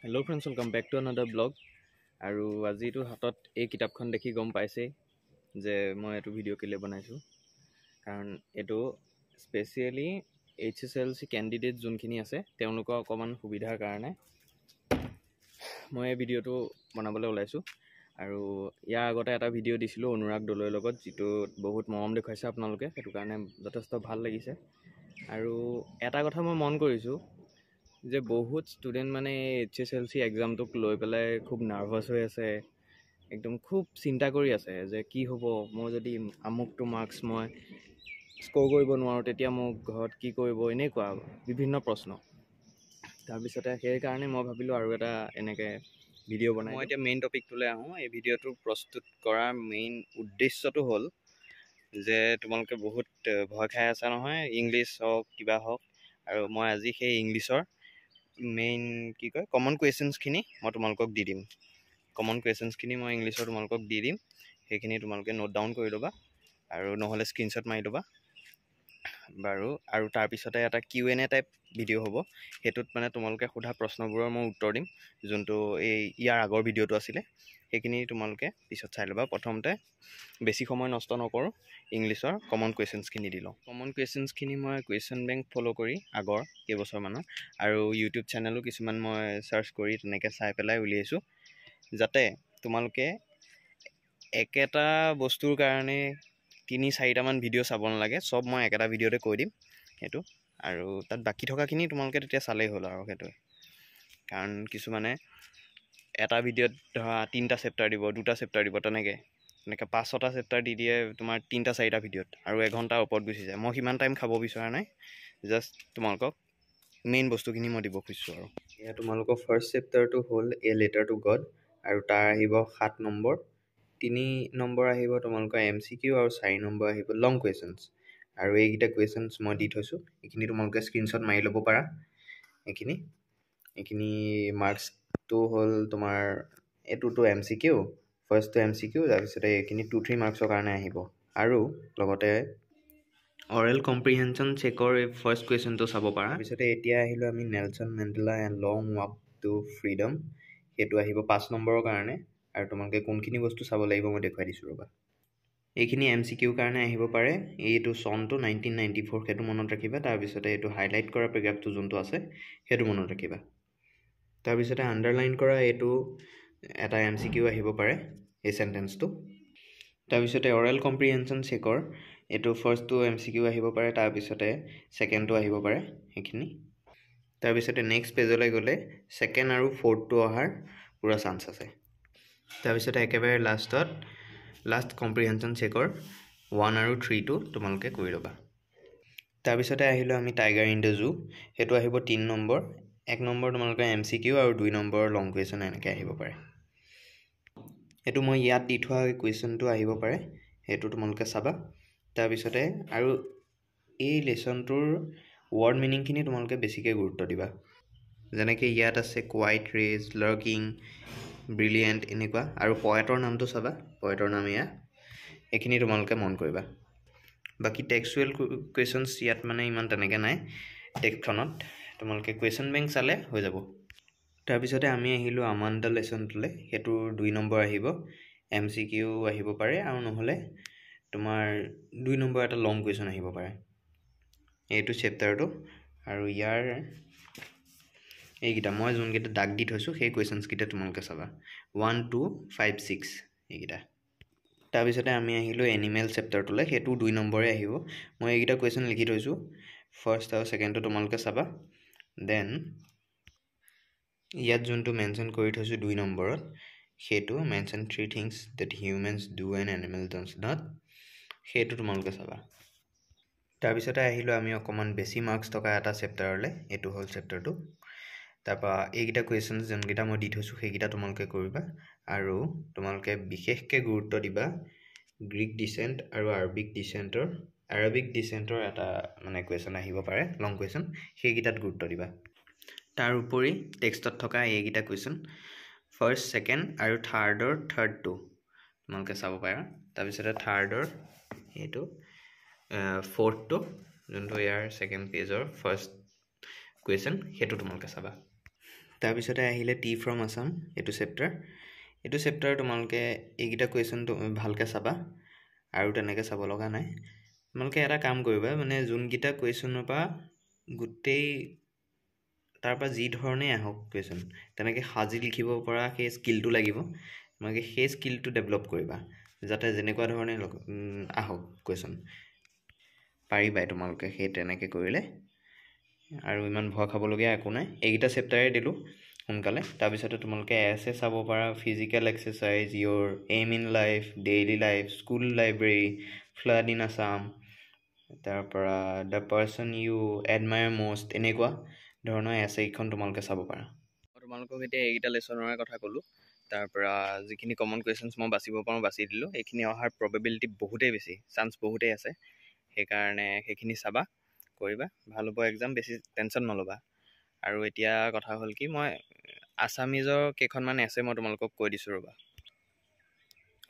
Hello friends, welcome back to another blog. আৰু আজিটো হাতত এই কিতাপখন দেখি গম পাইছে যে মই এটো ভিডিও কেলে বনাইছো কাৰণ এটো স্পেশালি HSLC ক্যান্ডিডেট যোনখিনি আছে তেওঁলোকৰ অকমান সুবিধাৰ কাৰণে মই এই ভিডিওটো বনাবলৈ ওলাইছো আৰু ইয়াৰ আগতে এটা ভিডিও দিছিলো অনুৰাগ দলৈৰ লগত যেটো বহুত মৰম দেখাইছে আপোনালোকে হেতু কাৰণে যথেষ্ট ভাল লাগিছে আৰু এটা কথা মই মন কৰিছো যে বহুত স্টুডেন্ট মানে HSLC এক্সাম তোক লৈ পেলাই খুব নার্ভাস হৈ আছে একদম খুব চিন্তা কৰি আছে যে কি হ'ব মই যদি আমুকটো মাৰ্কস মই স্কোৰ কৰিব নোৱাৰো তেতিয়া মোক ঘৰত কি কৰিব এনেকুৱা বিভিন্ন প্ৰশ্ন তাৰ পিছতে সেই কাৰণে মই ভাবিলো আৰু এটা এনেকে ভিডিও বনাই মই এতিয়া মেইন টপিকটোলে আহো এই ভিডিওটো প্ৰস্তুত কৰাৰ মেইন উদ্দেশ্যটো হ'ল যে তোমালোকে বহুত ভয় খাই আছা নহয় ইংলিশ হওক কিবা হওক আৰু মই আজি সেই ইংলিশৰ মেইন কি কয় কমন কোৱেশ্চনছ খিনি মই তোমালোকক দি দিম কমন কোৱেশ্চনছ খিনি মই ইংলিশৰ তোমালোকক দি দিম সেইখিনি তোমালোকে নোট ডাউন কৰি লবা আৰু নহলে স্ক্ৰিনশ্বট মাৰি লবা বাৰু আৰু তাৰ পিছতে এটা Q&A টাইপ ভিডিও হ'ব হেতুত মানে তোমালোকে সোধা প্ৰশ্নবোৰৰ মই উত্তৰ দিম যোনটো এই ইয়াৰ আগৰ ভিডিওটো আছিল সেইখিনি তোমালোকে পিছত চাই লবা প্ৰথমতে বেছি সময় নষ্ট নকৰো ইংলিশৰ কমন কোৱেশ্চনছ খিনি দিলো কমন কোৱেশ্চনছ খিনি মই কোৱেশ্চন বেংক ফলো কৰি আগৰ কেইবছৰ মানৰ আৰু ইউটিউব চেনেলও কিছুমান মই সাৰ্চ কৰি তেনেকে চাই পেলাই উলিয়াইছো যাতে তোমালোকে একেটা বস্তুৰ কাৰণে 3-4টা মান ভিডিও চাব নালাগে সব মই একেটা ভিডিওতে কৈ দিম হেতু আৰু তাত বাকি থকা খিনি তোমালোকে তেতিয়া চালেই হ'ল আৰু হেতু কাৰণ কিছু মানে এটা ভিডিওত ধৰা 3টা চেপ্টাৰ দিব 2টা চেপ্টাৰ দিব তেনেকে 5-6টা চেপ্টাৰ দি দিয়ে তোমাৰ 3-4টা ভিডিওত আৰু 1 ঘণ্টাৰ ওপৰত গুচি যায় মই কিমান টাইম খাব বিচৰা নাই জাস্ট তোমালোকক মেইন বস্তুখিনি মই দিব খুজিছো আৰু এয়া তোমালোকৰ ফাৰ্স্ট চেপ্টাৰটো হ'ল এ লেটাৰ টু গড আৰু তাৰ আহিব 7 নম্বৰ 3 নম্বৰ আহিব তোমালোকৰ MCQ আৰু 4 নম্বৰ আহিব লং কোৱেশ্চনছ আৰু এইগিটা কোৱেশ্চনছ মই দি থৈছো এইখিনি তোমালোকে স্ক্ৰিনশ্বট মাৰি ল'ব পাৰা এইখিনি মাৰ্কস তো হ'ল তোমাৰ এটোটো MCQ ফাৰ্স্ট তো MCQ তাৰ পিছতে এইখিনি 2-3 মাৰ্কসৰ কাৰণে আহিব আৰু লগতে oral comprehension চেকৰ ফাৰ্স্ট কোৱেশ্চনটো চাব পাৰা পিছতে এতিয়া আহিলো আমি Nelson Mandela and long walk to freedom হেতু আহিব 5 নম্বৰৰ কাৰণে আৰু তোমালোকে কোনখিনি বস্তু চাব লাগিব মই দেখাই দিছো ৰবা এইখিনি MCQ কাৰণে আহিব পাৰে এইটো সনটো 1994 হেতু মনত ৰাখিবা তাৰ পিছতে এইটো হাইলাইট কৰা প্যাৰাগ্ৰাফটো যোনটো আছে হেতু মনত ৰাখিবা তাৰ পিছতে আন্ডাৰলাইন কৰা এইটো এটা MCQ আহিব পাৰে এই সেন্টেন্সটো তাৰ পিছতে oral comprehension চেকৰ এটো ফাৰ্স্ট তো MCQ আহিব পাৰে তাৰ পিছতে সেকেন্ড তো আহিব পাৰে এইখিনি তাৰ পিছতে নেক্সট পেজলৈ গলে সেকেন্ড আৰু ফোৰ্থ তো অহাৰ পুৰা চান্স আছে তাৰ পিছতে একেবাৰে লাষ্ট কম্প্ৰিহেনশন চেকৰ 1 আৰু 3 তো তোমালোকে কৰি লবা তাৰ পিছতে আহিলো আমি টাইগাৰ ইন দ্য জু হেতু আহিব 3 নম্বৰ 1 নম্বৰ তোমালোকে MCQ আৰু 2 নম্বৰ লং কোৱেশ্চন এনেকৈ আহিব পাৰে এটো মই ইয়াত দি থোৱা কোৱেশ্চনটো আহিব পাৰে হেতু তোমালোকে চাবা তাৰ পিছতে আৰু এই লেসনটোৰ ওয়াৰ্ড মিনিং খিনি তোমালোকে বেছিকৈ গুৰুত্ব দিবা যেনেকৈ ইয়াত আছে কোৱাইট ৰেজ লাৰ্কিং ব্ৰিলিয়েন্ট এনেকুৱা আৰু পয়েটৰ নামটো চাবা পয়েটৰ নাম ইয়া এইখিনি তোমালোকে মন কৰিবা বাকি টেক্সচুৱেল কোৱেশ্চনছ ইয়াত মানে ইমান তেনেকৈ নাই টেক্সটখনত তোমালোকে কোৱেশ্চন বেংক চালে হৈ যাব তাৰ পিছতে আমি আহিলো আমান্ডা লেসনটোলে হেতু 2 নম্বৰ আহিব MCQ আহিব পাৰে আৰু নহলে তোমাৰ 2 নম্বৰ এটা লং কোৱেশ্চন আহিব পাৰে এইটো চেপ্টাৰটো আৰু ইয়াৰ এইগিটা মই যোনগিটা দাগ দি থৈছো সেই কোৱেশ্চনছ গিটা তোমালোকে চাবা 1 2 5 6 এইগিটা তাৰ পিছতে আমি আহিলো এনিমেল চেপ্টাৰটোলে হেতু 2 নম্বৰে আহিব মই এইগিটা কোৱেশ্চন লিখি থৈছো ফাৰ্স্ট আৰু সেকেন্ড তো তোমালোকে চাবা দেন ইয়াত যোনটো মেনশন কৰি থৈছো 2 নম্বৰত হেতু mention 3 things that humans do and animals does not হেতু তোমালোকে চাবা তাৰ পিছতে আহিলো আমি অকমান বেছি মাৰ্কস থকা এটা চেপ্টাৰলে এটো হল চেপ্টাৰ 2 তাৰপা এইগিটা কোৱেশ্চনছ যোনগিটা মই দি থৈছো সেইগিটা তোমালোকে কৰিবা আৰু তোমালোকে বিশেষকৈ গুৰুত্ব দিবা গ্ৰীক ডিসেন্ট আৰু আৰবিক ডিসেন্টৰ এটা মানে কোৱেশ্চন আহিব পাৰে লং কোৱেশ্চন সেইগিটাত গুৰুত্ব দিবা তাৰ উপৰি টেক্সটত থকা এইগিটা কোৱেশ্চন ফাৰ্স্ট সেকেন্ড আৰু থাৰ্ডৰ থাৰ্ড টু তোমালোকে চাব পাৰা তাৰ পিছতে থাৰ্ডৰ এটো ফোৰ্থ to যোনটো ইয়াৰ সেকেন্ড পেজৰ ফাৰ্স্ট কোৱেশ্চন হেতু তোমালোকে চাবা তাৰপিছতে আহিলে টি ফ্ৰম আছাম, এইটো চেপ্টাৰ তোমালোকে এইকেইটা কুৱেশ্যনটো ভালকৈ চাবা আৰু তেনেকৈ চাব লগা নাই। তোমালোকে এটা কাম কৰিবা, মানে যোনকেইটা কুৱেশ্যনৰ পৰা গোটেই তাৰপৰা যি ধৰণেই আহক কুৱেশ্যন তেনেকৈ সাজি লিখিব পৰা সেই স্কিলটো লাগিব। তোমালোকে সেই স্কিলটো ডেভেলপ কৰিবা, যাতে যেনেকুৱা ধৰণে আহক কুৱেশ্যন পাৰিবাই তোমালোকে সেই তেনেকৈ কৰিলে। আৰু ইমান ভয় খাবলগীয়া একো নাই। এইকেইটা চেপ্টাৰে দিলোঁ সোনকালে। তাৰপিছতে তোমালোকে এছে চাব পাৰা, physical exercise, your aim in life, daily life, school library, flood in Assam, তাৰপৰা the person you admire most, এনেকুৱা ধৰণৰ এছেইখন তোমালোকে চাব পাৰা। মই তোমালোকক এতিয়া এইকেইটা লেচনৰে কথা ক'লোঁ। তাৰপৰা যিখিনি কমন কুৱেশ্যনছ মই বাচিব পাৰোঁ বাছি দিলোঁ। এইখিনি অহাৰ প্ৰবেবিলিটি বহুতেই বেছি, চান্স বহুতেই আছে। সেইকাৰণে সেইখিনি চাবা, কৰিবা, ভাল হ'ব এক্সাম, বেছি টেনশ্যন নল'বা। আৰু এতিয়া কথা হ'ল কি, মই আছামিজৰ কেইখনমান এছে মই তোমালোকক কৈ দিছোঁ ৰ'বা।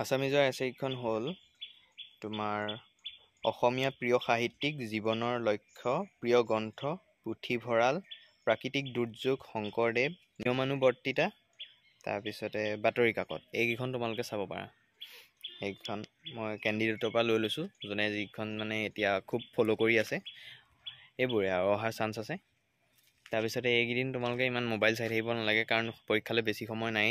আছামিজৰ এছেইখন হ'ল তোমাৰ অসমীয়া প্ৰিয় সাহিত্যিক, জীৱনৰ লক্ষ্য, প্ৰিয় গ্ৰন্থ, পুথিভঁৰাল, প্ৰাকৃতিক দুৰ্যোগ, শংকৰদেৱ, নিয়মানুবৰ্তিতা, তাৰপিছতে বাতৰি কাকত। এইকেইখন তোমালোকে চাব পাৰা। সেইকেইখন মই কেণ্ডিডেটৰ পৰা লৈ লৈছোঁ, যোনে যিখন মানে এতিয়া খুব ফ'ল' কৰি আছে। এইবোৰে আৰু অহাৰ চান্স আছে। তাৰপিছতে এইকেইদিন তোমালোকে ইমান মোবাইল চাই থাকিব নালাগে, কাৰণ পৰীক্ষালৈ বেছি সময় নাই।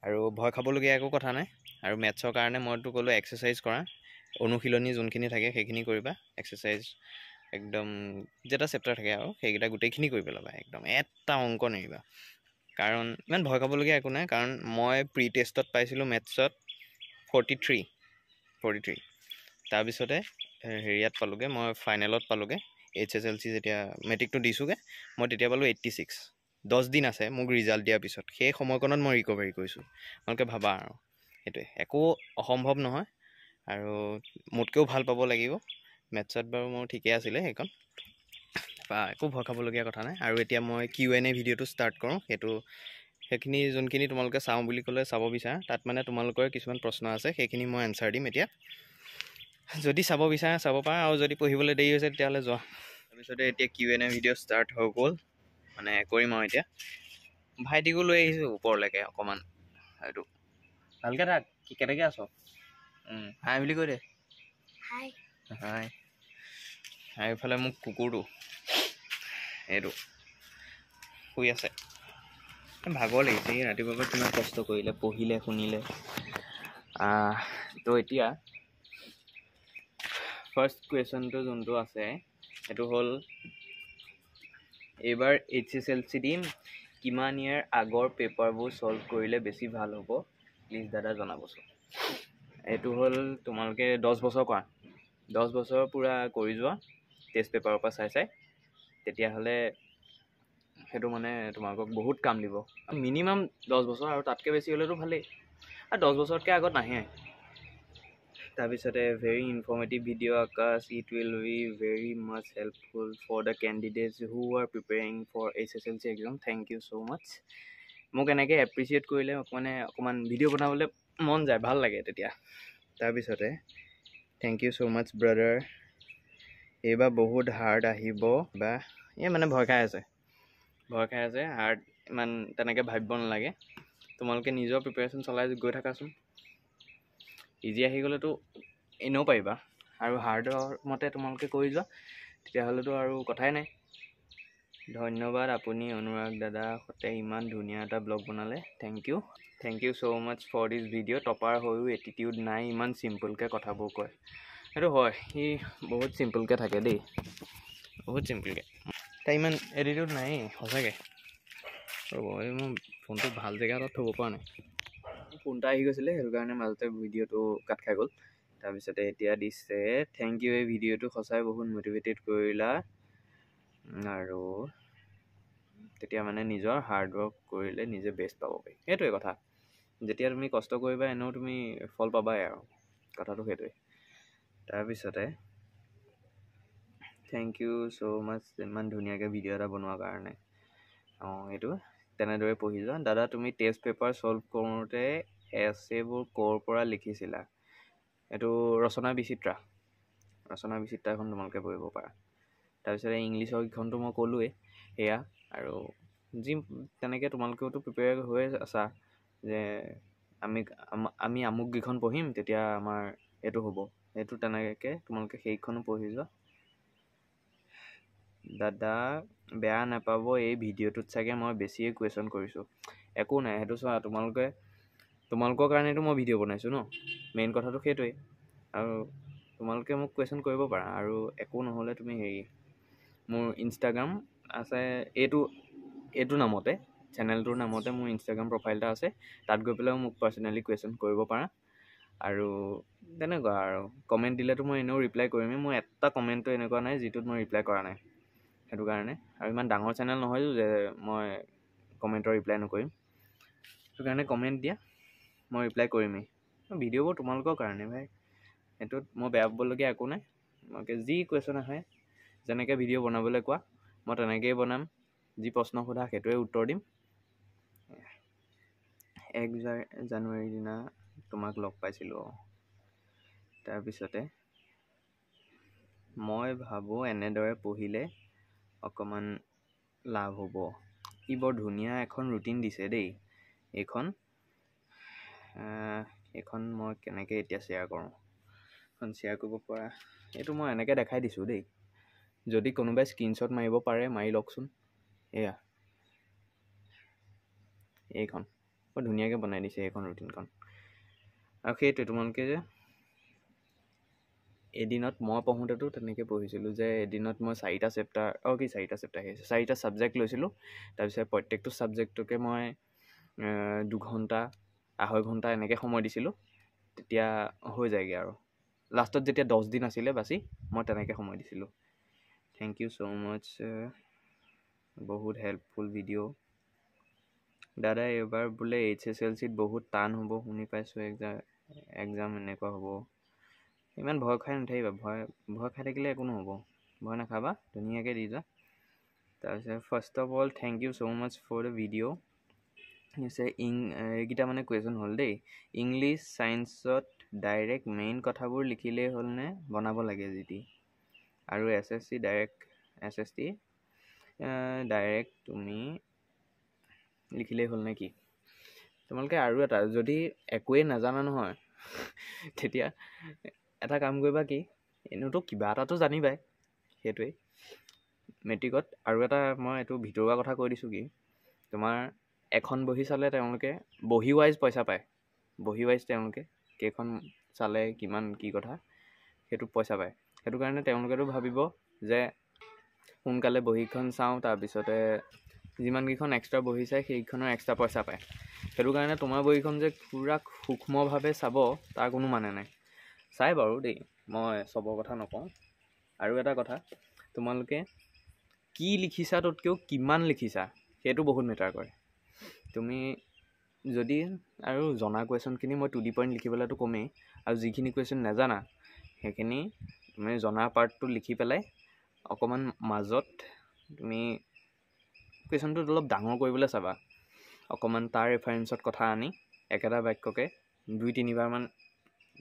আৰু ভয় খাবলগীয়া একো কথা নাই। আৰু মেথছৰ কাৰণে মইতো ক'লোঁ এক্সাৰচাইজ কৰা, অনুশীলনী যোনখিনি থাকে সেইখিনি কৰিবা। এক্সাৰচাইজ একদম যেটা চেপ্টাৰ থাকে আৰু সেইকেইটা গোটেইখিনি কৰি পেলাবা, একদম এটা অংক নেৰিবা। কাৰণ ইমান ভয় খাবলগীয়া একো নাই, কাৰণ মই প্ৰি টেষ্টত পাইছিলোঁ মেথছত 43। তাৰপিছতে হেৰিয়াত পালোঁগৈ, মই ফাইনেলত পালোঁগৈ, HSLC যেতিয়া মেট্ৰিকটো দিছোঁগৈ, মই তেতিয়া পালোঁ 86। 10 দিন আছে মোক ৰিজাল্ট দিয়াৰ পিছত, সেই সময়কণত মই ৰিকভাৰী কৰিছোঁ। তোমালোকে ভাবা আৰু সেইটোৱে একো অসম্ভৱ নহয়। আৰু মোতকৈও ভাল পাব লাগিব। মেথছত বাৰু মোৰ ঠিকে আছিলে সেইখন, বা একো ভয় খাবলগীয়া কথা নাই। আৰু এতিয়া মই Q&A ভিডিঅ'টো ষ্টাৰ্ট কৰোঁ। সেইখিনি যোনখিনি তোমালোকে চাওঁ বুলি ক'লে চাব বিচাৰা, তাত মানে তোমালোকৰ কিছুমান প্ৰশ্ন আছে, সেইখিনি মই এনচাৰ দিম এতিয়া। যদি চাব বিচাৰা চাব পাৰা, আৰু যদি পঢ়িবলৈ দেৰি হৈছে তেতিয়াহ'লে যোৱা। তাৰপিছতে এতিয়া Q&A ভিডিঅ' ষ্টাৰ্ট হৈ গ'ল, মানে কৰিম আৰু এতিয়া। ভাইটিকো লৈ আহিছোঁ ওপৰলৈকে অকণমান। এইটো ভালকৈ থাক, কেনেকৈ আছ? হাই বুলি কৈ দে। হাই। আৰু এইফালে মোক কুকুৰটো এইটো শুই আছে। ভাগৰ লাগিছে, এই ৰাতিপুৱাৰ পৰা কিমান কষ্ট কৰিলে, পঢ়িলে, শুনিলে। তো এতিয়া ফাৰ্ষ্ট কুৱেশ্যনটো যোনটো আছে সেইটো হ'ল, এইবাৰ HSLC দিম, কিমান ইয়াৰ আগৰ পেপাৰবোৰ ছল্ভ কৰিলে বেছি ভাল হ'ব, প্লিজ দাদা জনাবচোন। এইটো হ'ল তোমালোকে 10 বছৰ কৰা, 10 বছৰ পূৰা কৰি যোৱা টেষ্ট পেপাৰৰ পৰা চাই তেতিয়াহ'লে সেইটো মানে তোমালোকক বহুত কাম দিব। মিনিমাম 10 বছৰ, আৰু তাতকৈ বেছি হ'লেতো ভালেই, আৰু 10 বছৰতকৈ আগত নাহে। তাৰপিছতে very informative video' Akash, it will be very much helpful for the candidates who are preparing for HSLC exam, thank you so' much. মোক এনেকৈ এপ্ৰিচিয়েট কৰিলে মানে অকণমান ভিডিঅ' বনাবলৈ মন যায়, ভাল লাগে তেতিয়া। তাৰপিছতে thank you so' much brother, এইবাৰ বহুত হাৰ্ড আহিব, বা এই মানে ভয় খাই আছে, হাৰ্ড ইমান তেনেকৈ ভাবিব নালাগে। তোমালোকে নিজৰ প্ৰিপেৰেশ্যন চলাই গৈ থাকাচোন। ইজি আহি গ'লেতো এনেও পাৰিবা, আৰু হাৰ্ডৰ মতে তোমালোকে কৰি যোৱা, তেতিয়াহ'লেতো আৰু কথাই নাই। ধন্যবাদ আপুনি অনুৰাগ দাদা সতে ইমান ধুনীয়া এটা ব্লগ বনালে, thank you so' much for this video'. Topper হৈও এটিটিউড নাই, ইমান চিম্পলকৈ কথাবোৰ কয়। সেইটো হয়, সি বহুত চিম্পলকৈ থাকে দেই, বহুত চিম্পলকৈ। তাই ইমান এটিটিউড নাই সঁচাকৈ। ৰ'ব, এই মোৰ ফোনটো ভাল জেগা এটাত থ'ব পৰা নাই, ফোন এটা আহি গৈছিলে, সেইটো কাৰণে মাজতে ভিডিঅ'টো কাট খাই গ'ল। তাৰপিছতে এতিয়া দিছে, থেংক ইউ, এই ভিডিঅ'টো সঁচাই বহুত মটিভেটেড কৰিলা, আৰু তেতিয়া মানে নিজৰ হাৰ্ড ৱৰ্ক কৰিলে নিজে বেষ্ট পাব পাৰি। সেইটোৱে কথা, যেতিয়া তুমি কষ্ট কৰিবা এনেও তুমি ফল পাবাই, আৰু কথাটো সেইটোৱে। তাৰপিছতে থেংক ইউ ছ' মাছ ইমান ধুনীয়াকৈ ভিডিঅ' এটা বনোৱাৰ কাৰণে। এইটো তেনেদৰে পঢ়ি যোৱা। দাদা তুমি টেষ্ট পেপাৰ ছল্ভ কৰোঁতে এছেবোৰ ক'ৰ পৰা লিখিছিলা? এইটো ৰচনা বিচিত্ৰাখন তোমালোকে পঢ়িব পাৰা। তাৰপিছতে ইংলিছৰ কেইখনটো মই ক'লোৱেই সেয়া, আৰু যি তেনেকৈ তোমালোকেওতো প্ৰিপেয়াৰ হৈ আছা যে আমি আমুককেইখন পঢ়িম তেতিয়া আমাৰ এইটো হ'ব, সেইটো তেনেকৈ তোমালোকে সেইখনো পঢ়ি যোৱা। দাদা বেয়া নাপাব, এই ভিডিঅ'টোত চাগে মই বেছিয়ে কুৱেশ্যন কৰিছোঁ। একো নাই, সেইটো চোৱা, তোমালোকৰ কাৰণেতো মই ভিডিঅ' বনাইছোঁ ন, মেইন কথাটো সেইটোৱেই। আৰু তোমালোকে মোক কুৱেশ্যন কৰিব পাৰা, আৰু একো নহ'লে তুমি মোৰ ইনষ্টাগ্ৰাম আছে, এইটো নামতে, চেনেলটোৰ নামতে মোৰ ইনষ্টাগ্ৰাম প্ৰফাইল এটা আছে, তাত গৈ পেলাইও মোক পাৰ্চনেলি কুৱেশ্যন কৰিব পাৰা। আৰু তেনেকুৱা আৰু কমেণ্ট দিলেতো মই এনেও ৰিপ্লাই কৰিমেই, মোৰ এটা কমেণ্টটো এনেকুৱা নাই যিটোত মই ৰিপ্লাই কৰা নাই, সেইটো কাৰণে। আৰু ইমান ডাঙৰ চেনেল নহয়তো যে মই কমেণ্টৰ ৰিপ্লাই নকৰিম, সেইটো কাৰণে কমেণ্ট দিয়া, মই ৰিপ্লাই কৰিমেই। ভিডিঅ'বোৰ তোমালোকৰ কাৰণে ভাই, সেইটোত মই বেয়া পাবলগীয়া একো নাই। তোমালোকে যি কুৱেশ্যন আহে, যেনেকৈ ভিডিঅ' বনাবলৈ কোৱা মই তেনেকৈয়ে বনাম, যি প্ৰশ্ন সোধা সেইটোৱে উত্তৰ দিম। 1 জানুৱাৰীৰ দিনা তোমাক লগ পাইছিলোঁ। তাৰপিছতে মই ভাবোঁ এনেদৰে পঢ়িলে অকণমান লাভ হ'ব। ই বৰ ধুনীয়া এখন ৰুটিন দিছে দেই। এইখন মই কেনেকৈ এতিয়া শ্বেয়াৰ কৰোঁ, এখন শ্বেয়াৰ কৰিব পৰা, এইটো মই এনেকৈ দেখাই দিছোঁ দেই। যদি কোনোবাই স্ক্ৰীনশ্বট মাৰিব পাৰে মাৰি লওকচোন। এয়া এইখন বৰ ধুনীয়াকৈ বনাই দিছে এইখন ৰুটিনখন। আৰু সেইটোৱে, তোমালোকে যে এদিনত মই পঢ়োঁতেতো তেনেকৈ পঢ়িছিলোঁ যে এদিনত মই 4টা ছাবজেক্ট লৈছিলোঁ। তাৰপিছত প্ৰত্যেকটো ছাবজেক্টকে মই 2 ঘণ্টা 2.5 ঘণ্টা এনেকৈ সময় দিছিলোঁ, তেতিয়া হৈ যায়গৈ। আৰু লাষ্টত যেতিয়া 10 দিন আছিলে বাছি, মই তেনেকৈ সময় দিছিলোঁ। থেংক ইউ ছ' মাছ, বহুত হেল্পফুল ভিডিঅ'। দাদা এইবাৰ বোলে HSLCত বহুত টান হ'ব শুনি পাইছোঁ, এক্সাম এনেকুৱা হ'ব। ইমান ভয় খাই নাথাকিবা, ভয় খাই থাকিলে একো নহ'ব, ভয় নাখাবা, ধুনীয়াকৈ দি যোৱা। তাৰপিছত first of all thank you so' much for the video'. এইকেইটা মানে কুৱেশ্যন হ'ল দেই। ইংলিছ ছায়েন্সত ডাইৰেক্ট মেইন কথাবোৰ লিখিলেই হ'লনে বনাব লাগে যিটি? আৰু SST ডাইৰেক্ট তুমি লিখিলেই হ'ল নে কি? তোমালোকে আৰু এটা, যদি একোৱেই নাজানা নহয় তেতিয়া এটা কাম কৰিবা, কি এনেওতো কিবা এটাতো জানিবাই, সেইটোৱেই মেট্ৰিকত। আৰু এটা মই এইটো ভিতৰুৱা কথা কৈ দিছোঁ, কি তোমাৰ এখন বহি চালে তেওঁলোকে বহি ৱাইজ পইচা পায়, বহি ৱাইজ তেওঁলোকে কেইখন চালে কিমান কি কথা সেইটো পইচা পায়। সেইটো কাৰণে তেওঁলোকেতো ভাবিব যে সোনকালে বহীখন চাওঁ, তাৰপিছতে যিমানকেইখন এক্সট্ৰা বহি চায় সেইকেইখনৰ এক্সট্ৰা পইচা পায়। সেইটো কাৰণে তোমাৰ বহীখন যে পূৰা সূক্ষ্মভাৱে চাব তাৰ কোনো মানে নাই। চাই বাৰু দেই, মই চবৰ কথা নকওঁ। আৰু এটা কথা, তোমালোকে কি লিখিছা ততকৈও কিমান লিখিছা সেইটো বহুত মেটাৰ কৰে। তুমি যদি আৰু জনা কুৱেশ্যনখিনি মই 2D পইণ্ট লিখিবলৈতো কমেই, আৰু যিখিনি কুৱেশ্যন নাজানা সেইখিনি তুমি জনা পাৰ্টটো লিখি পেলাই অকণমান মাজত তুমি কুৱেশ্যনটোত অলপ ডাঙৰ কৰিবলৈ চাবা। অকণমান তাৰ ৰেফাৰেঞ্চত কথা আনি একেটা বাক্যকে 2-3বাৰমান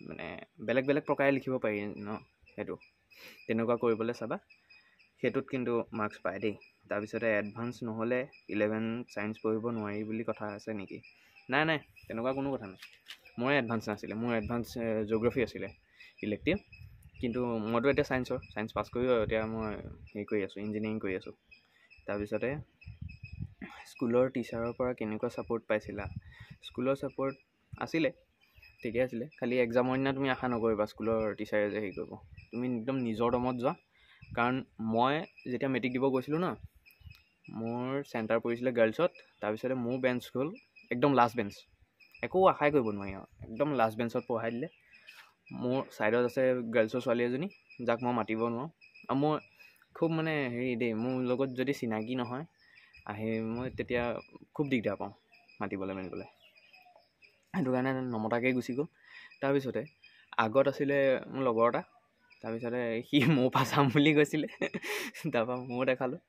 মানে বেলেগ বেলেগ প্ৰকাৰে লিখিব পাৰি ন, সেইটো তেনেকুৱা কৰিবলৈ চাবা। সেইটোত কিন্তু মাৰ্কছ পায় দেই। তাৰপিছতে এডভান্স নহ'লে 11 ছায়েন্স পঢ়িব নোৱাৰি বুলি কথা আছে নেকি? নাই, তেনেকুৱা কোনো কথা নাই। মোৰে এডভান্স নাছিলে, মোৰ এডভান্স জিঅ'গ্ৰাফী আছিলে ইলেক্টিভ, কিন্তু মইতো এতিয়া ছায়েন্স পাছ কৰিও এতিয়া মই কৰি আছোঁ, ইঞ্জিনিয়াৰিং কৰি আছোঁ। তাৰপিছতে স্কুলৰ টিচাৰৰ পৰা কেনেকুৱা ছাপোৰ্ট পাইছিলা? স্কুলৰ ছাপোৰ্ট আছিলে, ঠিকে আছিলে। খালি এক্সামৰ দিনা তুমি আশা নকৰিবা স্কুলৰ টিচাৰে যে কৰিব। তুমি একদম নিজৰ দমত যোৱা। কাৰণ মই যেতিয়া মেট্ৰিক দিব গৈছিলোঁ ন, মোৰ চেণ্টাৰ পৰিছিলে গাৰ্লছত। তাৰপিছতে মোৰ বেঞ্চ হ'ল একদম লাষ্ট বেঞ্চ, একো আশাই কৰিব নোৱাৰি আৰু একদম লাষ্ট বেঞ্চত পঢ়াই দিলে। মোৰ ছাইডত আছে গাৰ্লছৰ ছোৱালী এজনী, যাক মই মাতিব নোৱাৰোঁ। আৰু মই খুব মানে দেই, মোৰ লগত যদি চিনাকি নহয় মই তেতিয়া খুব দিগদাৰ পাওঁ মাতিবলৈ মেলিবলৈ, সেইটো কাৰণে নমতাকৈ গুচি গ'ল। তাৰপিছতে আগত আছিলে মোৰ লগৰ এটা, তাৰপিছতে সি মোৰ পৰা চাম বুলি কৈছিলে, তাৰপৰা ময়ো দেখালোঁ,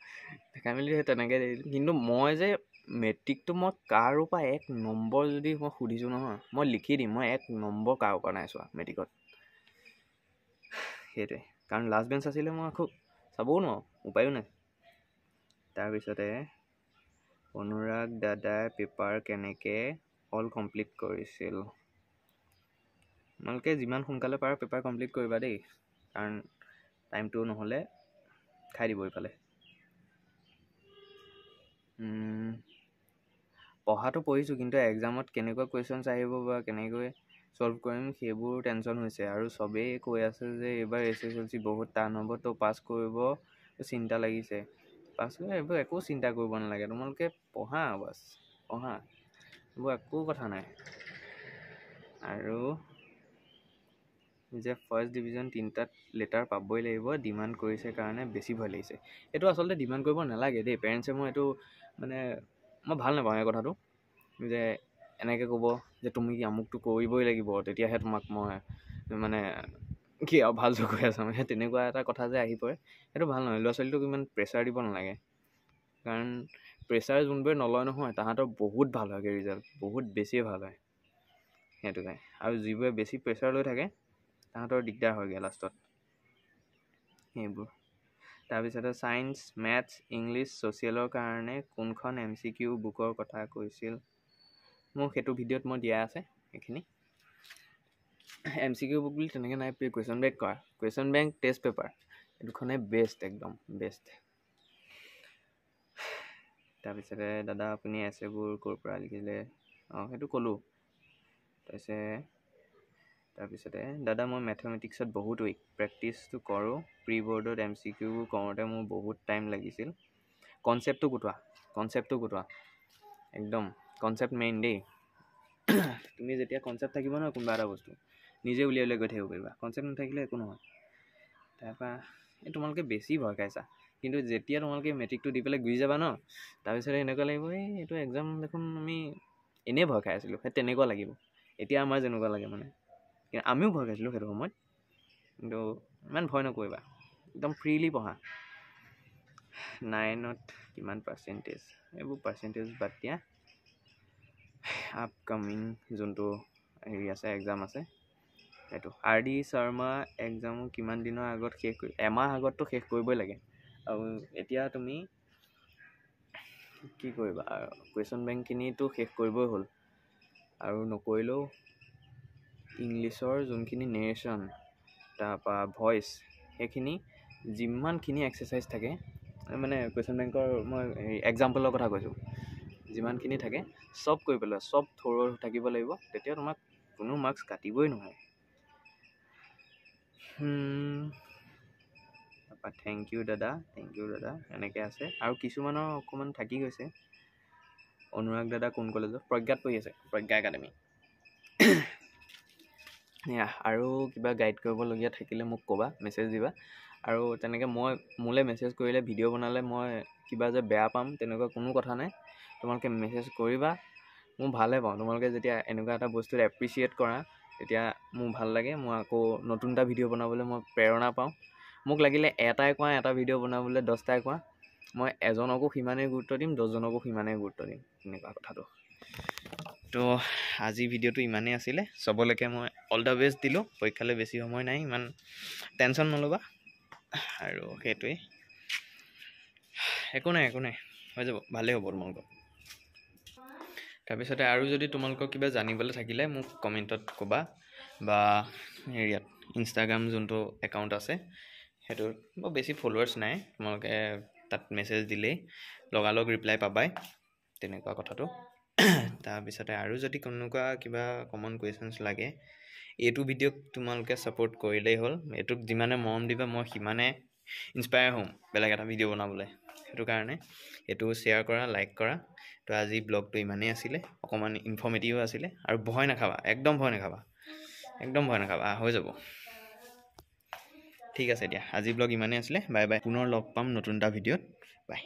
দেখাই মেলি সেই তেনেকৈ দিলোঁ। কিন্তু মই যে মেট্ৰিকটো মই কাৰো পৰা 1 নম্বৰ যদি মই সুধিছোঁ নহয়, মই লিখি দিম, মই 1 নম্বৰ কাৰো পৰা নাই চোৱা মেট্ৰিকত। সেইটোৱে কাৰণ লাষ্ট বেঞ্চ আছিলে, মই আকৌ চাবও নোৱাৰোঁ, উপায়ো নাই। তাৰপিছতে অনুৰাগ দাদাই পেপাৰ কেনেকৈ অল কমপ্লিট কৰিছিল? তোমালোকে যিমান সোনকালে পাৰা পেপাৰ কমপ্লিট কৰিবা দেই, কাৰণ টাইমটো নহ'লে খাই দিব এইফালে। পঢ়াটো পঢ়িছোঁ, কিন্তু এক্সামত কেনেকুৱা কুৱেশ্যনছ আহিব বা কেনেকৈ ছল্ভ কৰিম সেইবোৰ টেনশ্যন হৈছে। আৰু চবেই কৈ আছে যে এইবাৰ SSLC বহুত টান হ'ব, তো পাছ কৰিব চিন্তা লাগিছে। পাছ কৰিব এইবোৰ একো চিন্তা কৰিব নালাগে, তোমালোকে পঢ়া বাছ, পঢ়া, এইবোৰ একো কথা নাই। আৰু যে ফাৰ্ষ্ট ডিভিজন 3টাত লেটাৰ পাবই লাগিব, ডিমাণ্ড কৰিছে কাৰণে বেছি ভয় লাগিছে। এইটো আচলতে ডিমাণ্ড কৰিব নালাগে দেই, পেৰেণ্টছে। মই এইটো মানে মই ভাল নাপাওঁ এই কথাটো, যে এনেকৈ ক'ব যে তুমি আমুকটো কৰিবই লাগিব, তেতিয়াহে তোমাক মই মানে কি আৰু ভাল চকুৰে আছোঁ। সেই তেনেকুৱা এটা কথা যে আহি পৰে, সেইটো ভাল নহয়। ল'ৰা ছোৱালীটোক ইমান প্ৰেছাৰ দিব নালাগে, কাৰণ প্ৰেছাৰ যোনবোৰে নলয় নহয় তাহাঁতৰ বহুত ভাল হয়গৈ ৰিজাল্ট, বহুত বেছিয়ে ভাল হয় সেইটোকে। আৰু যিবোৰে বেছি প্ৰেছাৰ লৈ থাকে তাহাঁতৰ দিগদাৰ হয়গৈ লাষ্টত সেইবোৰ। তাৰপিছতে ছায়েন্স, মেথছ, ইংলিছ, ছ'চিয়েলৰ কাৰণে কোনখন MCQ বুকৰ কথা কৈছিল? মোক সেইটো ভিডিঅ'ত মই দিয়া আছে সেইখিনি। MCQ বুক বুলি তেনেকৈ নাই, কুৱেশ্যন বেংক কৰা, কুৱেশ্যন বেংক, টেষ্ট পেপাৰ, এই দুখনেই বেষ্ট, একদম বেষ্ট। তাৰপিছতে দাদা আপুনি এছেবোৰ ক'ৰ পৰা লিখিলে? সেইটো ক'লোঁ। তাৰপিছতে দাদা মই মেথমেটিক্সত বহুত উইক, প্ৰেক্টিচটো কৰোঁ, প্ৰি বৰ্ডত MCQ কৰোঁতে মোৰ বহুত টাইম লাগিছিল। কনচেপ্টটো গোটোৱা, একদম কনচেপ্ট মেইন দেই। তুমি যেতিয়া কনচেপ্ট থাকিব নহয় কোনোবা এটা বস্তু, নিজে উলিয়াই উলিয়াই গৈ থাকিব পাৰিবা। কনচেপ্ট নাথাকিলে একো নহয়। তাৰপৰা তোমালোকে বেছি ভয় খাইছা, কিন্তু যেতিয়া তোমালোকে মেট্ৰিকটো দি পেলাই গুচি যাবা ন, তাৰপিছতে এনেকুৱা লাগিব এইটো এক্সাম দেখোন আমি এনেই ভয় খাই আছিলোঁ, সেই তেনেকুৱা লাগিব। এতিয়া আমাৰ যেনেকুৱা লাগে মানে, কিন্তু আমিও ভয় খাইছিলোঁ সেইটো সময়ত, কিন্তু ইমান ভয় নকৰিবা, একদম ফ্ৰীলি পঢ়া। 9ত কিমান পাৰ্চেণ্টেজ? এইবোৰ পাৰ্চেণ্টেজ বাদ দিয়া, আপকামিং যোনটো হেৰি আছে, এক্সাম আছে সেইটো। RD শৰ্মা এক্সামো কিমান দিনৰ আগত শেষ কৰি? এমাহ আগততো শেষ কৰিবই লাগে। আৰু এতিয়া তুমি কি কৰিবা, কুৱেশ্যন বেংকখিনিতো শেষ কৰিবই হ'ল, আৰু নকৰিলেও ইংলিছৰ যোনখিনি নেৰেশ্যন, তাৰপৰা ভইচ, সেইখিনি যিমানখিনি এক্সাৰচাইজ থাকে, মানে কুৱেশ্যন বেংকৰ মই এক্সাম্পলৰ কথা কৈছোঁ, যিমানখিনি থাকে চব কৰি পেলোৱা, চব থৰ থাকিব লাগিব, তেতিয়া তোমাক কোনো মাৰ্কছ কাটিবই নহয়। তাৰপৰা থেংক ইউ দাদা এনেকৈ আছে। আৰু কিছুমানৰ অকণমান থাকি গৈছে। অনুৰাগ দাদা কোন কলেজত? প্ৰজ্ঞাত পঢ়ি আছে, প্ৰজ্ঞা একাডেমি। আৰু কিবা গাইড কৰিবলগীয়া থাকিলে মোক ক'বা, মেছেজ দিবা। আৰু তেনেকৈ মোলৈ মেছেজ কৰিলে, ভিডিঅ' বনালে মই কিবা যে বেয়া পাম তেনেকুৱা কোনো কথা নাই। তোমালোকে মেছেজ কৰিবা, মোৰ ভালহে পাওঁ। তোমালোকে যেতিয়া এনেকুৱা এটা বস্তুত এপ্ৰিচিয়েট কৰা, তেতিয়া মোৰ ভাল লাগে। মই আকৌ নতুন এটা ভিডিঅ' বনাবলৈ মই প্ৰেৰণা পাওঁ। মোক লাগিলে এটাই কোৱা, এটা ভিডিঅ' বনাবলৈ 10টাই কোৱা, মই এজনকো সিমানেই গুৰুত্ব দিম, 10জনকো সিমানেই গুৰুত্ব দিম, তেনেকুৱা কথাটো। তো আজি ভিডিঅ'টো ইমানেই আছিলে। চবলৈকে মই অল দ্য বেষ্ট দিলোঁ। পৰীক্ষালৈ বেছি সময় নাই, ইমান টেনশ্যন নল'বা। আৰু সেইটোৱেই, একো নাই হৈ যাব, ভালেই হ'ব তোমালোকৰ। তাৰপিছতে আৰু যদি তোমালোকৰ কিবা জানিবলৈ থাকিলে মোক কমেণ্টত ক'বা, বা হেৰিয়াত ইনষ্টাগ্ৰাম যোনটো একাউণ্ট আছে সেইটোত বৰ বেছি ফলোৱাৰ্ছ নাই, তোমালোকে তাত মেছেজ দিলেই লগালগ ৰিপ্লাই পাবাই, তেনেকুৱা কথাটো। তাৰপিছতে আৰু যদি কোনোবা কিবা কমন কুৱেশ্যনছ লাগে, এইটো ভিডিঅ'ক তোমালোকে ছাপোৰ্ট কৰিলেই হ'ল। এইটোক যিমানে মৰম দিবা মই সিমানে ইনস্পায়াৰ হ'ম বেলেগ এটা ভিডিঅ' বনাবলৈ। সেইটো কাৰণে এইটো শ্বেয়াৰ কৰা, লাইক কৰা। তো আজি ব্লগটো ইমানেই আছিলে, অকণমান ইনফৰ্মেটিভ আছিলে। আৰু ভয় নাখাবা, একদম ভয় নাখাবা, হৈ যাব। ঠিক আছে দিয়া, আজি ব্লগ ইমানেই আছিলে। বাই বাই, পুনৰ লগ পাম নতুন এটা ভিডিঅ'ত। বাই।